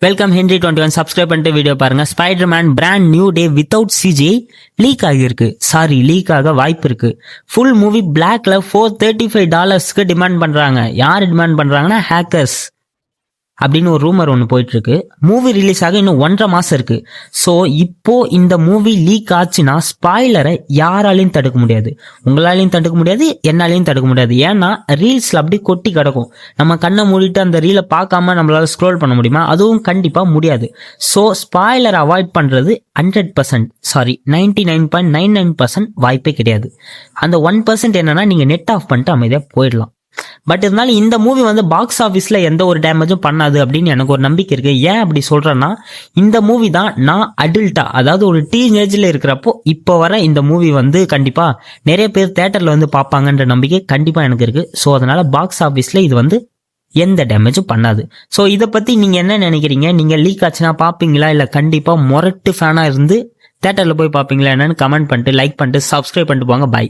Welcome Henry21 subscribe பண்ணிட்டு video பாருங்க. Spiderman brand new day without CGI leak ஆகியிருக்கு. Leak ஆக வாய்ப்பு இருக்கு. ஃபுல் மூவி பிளாக்ல $435 டிமாண்ட் பண்றாங்க. யார் டிமாண்ட் பண்றாங்கன்னா ஹேக்கர்ஸ் அப்படின்னு ஒரு ரூமர் ஒன்று போயிட்டு இருக்கு. மூவி ரிலீஸ் ஆக இன்னும் 1.5 மாசம் இருக்கு. ஸோ இப்போ இந்த மூவி லீக் ஆச்சுன்னா ஸ்பாய்லரை யாராலையும் தடுக்க முடியாது. உங்களாலையும் தடுக்க முடியாது, என்னாலையும் தடுக்க முடியாது. ஏன்னா ரீல்ஸ்ல அப்படி கொட்டி கிடக்கும். நம்ம கண்ணை மூடிட்டு அந்த ரீலை பார்க்காம நம்மளால ஸ்க்ரோல் பண்ண முடியுமா? அதுவும் கண்டிப்பா முடியாது. ஸோ ஸ்பாய்லரை அவாய்ட் பண்றது 99.99% வாய்ப்பே கிடையாது. அந்த 1% என்னன்னா நீங்க நெட் ஆஃப் பண்ணிட்டு அமைதியா போயிடலாம். பட் இருந்தாலும் இந்த மூவி பாக்ஸ் ஆஃபீஸ்ல எந்த ஒரு டேமேஜும் பண்ணாது அப்படின்னு எனக்கு ஒரு நம்பிக்கை இருக்கு. ஏன் அப்படி சொல்றேன்னா, இந்த மூவி தான் நான் அடல்ட்டா, அதாவது ஒரு டீனேஜ்ல இருக்கிறப்போ இப்போ வர இந்த மூவி கண்டிப்பா நிறைய பேர் தியேட்டர்ல பார்ப்பாங்கன்ற நம்பிக்கை கண்டிப்பா எனக்கு இருக்கு. ஸோ அதனால பாக்ஸ் ஆஃபீஸ்ல இது எந்த டேமேஜும் பண்ணாது. ஸோ இதை பத்தி நீங்க என்ன நினைக்கிறீங்க? நீங்க லீக் ஆச்சுன்னா பாப்பீங்களா, இல்ல கண்டிப்பா மொரட்டு ஃபேனா இருந்து தியேட்டர்ல போய் பாப்பீங்களா என்னன்னு கமெண்ட் பண்ணிட்டு லைக் பண்ணிட்டு சப்ஸ்கிரைப் பண்ணிட்டு போங்க. பை.